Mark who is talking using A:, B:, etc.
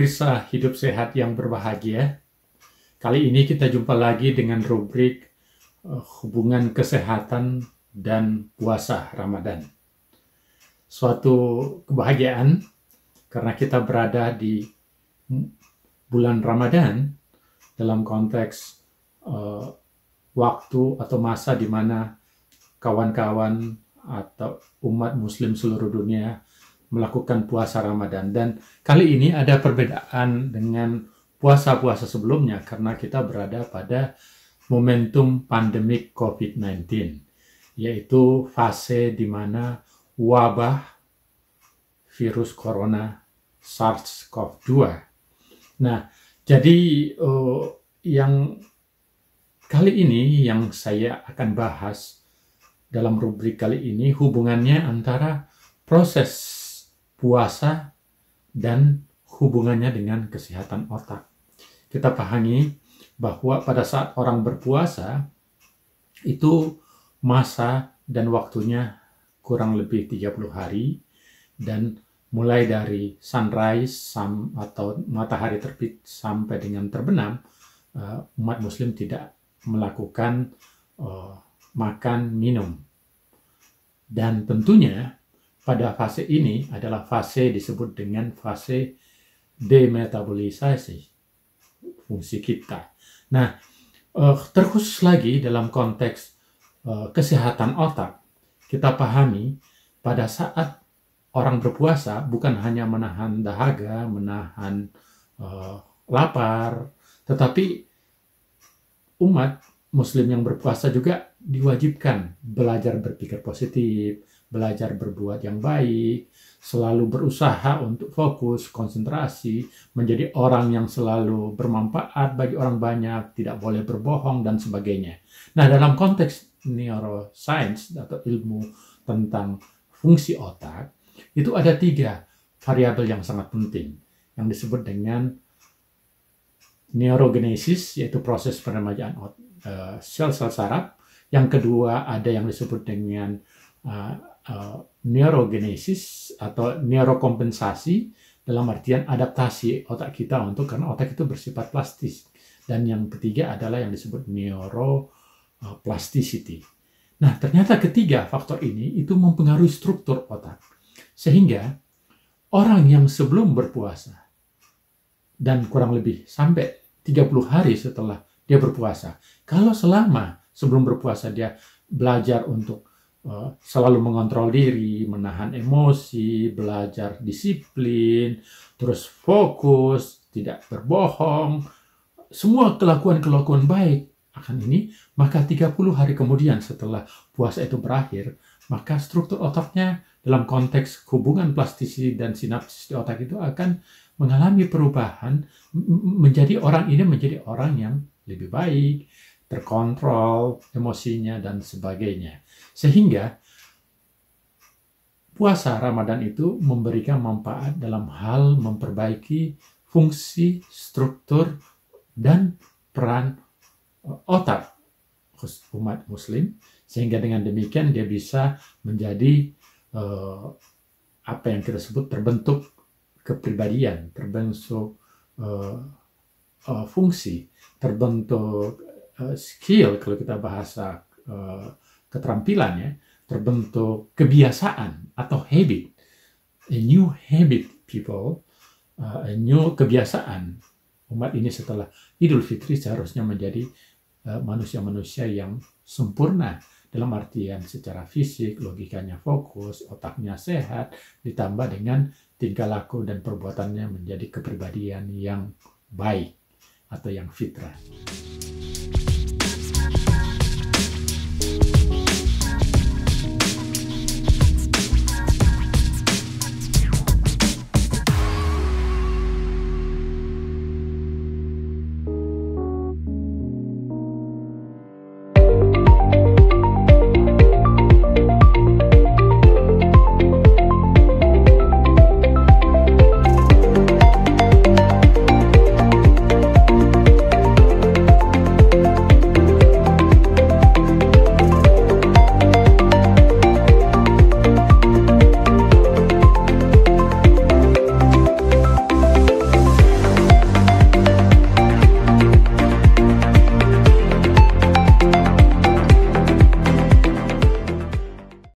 A: pemirsa Hidup Sehat yang berbahagia. Kali ini kita jumpa lagi dengan rubrik hubungan kesehatan dan puasa Ramadan. Suatu kebahagiaan karena kita berada di bulan Ramadan dalam konteks waktu atau masa di mana kawan-kawan atau umat muslim seluruh dunia melakukan puasa Ramadan. Dan kali ini ada perbedaan dengan puasa-puasa sebelumnya karena kita berada pada momentum pandemik COVID-19, yaitu fase di mana wabah virus corona SARS-CoV-2. Nah, jadi yang kali ini yang saya akan bahas dalam rubrik kali ini hubungannya antara proses puasa dan hubungannya dengan kesehatan otak. Kita pahami bahwa pada saat orang berpuasa itu masa dan waktunya kurang lebih 30 hari, dan mulai dari sunrise atau matahari terbit sampai dengan terbenam, umat muslim tidak melakukan makan minum. Dan tentunya pada fase ini adalah fase disebut dengan fase demetabolisasi fungsi kita. Nah, terkhusus lagi dalam konteks kesehatan otak, kita pahami pada saat orang berpuasa bukan hanya menahan dahaga, menahan lapar, tetapi umat muslim yang berpuasa juga diwajibkan belajar berpikir positif, belajar berbuat yang baik, selalu berusaha untuk fokus, konsentrasi, menjadi orang yang selalu bermanfaat bagi orang banyak, tidak boleh berbohong, dan sebagainya. Nah, dalam konteks neuroscience atau ilmu tentang fungsi otak, itu ada 3 variabel yang sangat penting, yang disebut dengan neurogenesis, yaitu proses peremajaan sel-sel saraf. Yang kedua ada yang disebut dengan neurogenesis atau neurokompensasi, dalam artian adaptasi otak kita karena otak itu bersifat plastis. Dan yang ketiga adalah yang disebut neuroplasticity. Nah, ternyata ketiga faktor ini itu mempengaruhi struktur otak. Sehingga orang yang sebelum berpuasa dan kurang lebih sampai 30 hari setelah dia berpuasa, kalau selama sebelum berpuasa dia belajar untuk selalu mengontrol diri, menahan emosi, belajar disiplin, terus fokus, tidak berbohong, semua kelakuan-kelakuan baik akan ini, maka 30 hari kemudian setelah puasa itu berakhir, maka struktur otaknya dalam konteks hubungan plastisi dan sinapsis di otak itu akan mengalami perubahan, menjadi orang yang lebih baik, terkontrol emosinya, dan sebagainya. Sehingga puasa Ramadan itu memberikan manfaat dalam hal memperbaiki fungsi, struktur, dan peran otak umat muslim, sehingga dengan demikian dia bisa menjadi apa yang kita sebut terbentuk kepribadian, terbentuk fungsi, terbentuk skill, kalau kita bahasa keterampilannya, terbentuk kebiasaan atau habit, a new habit people, a new kebiasaan. Umat ini setelah Idul Fitri seharusnya menjadi manusia-manusia yang sempurna dalam artian secara fisik, logikanya fokus, otaknya sehat, ditambah dengan tingkah laku dan perbuatannya menjadi kepribadian yang baik atau yang fitrah.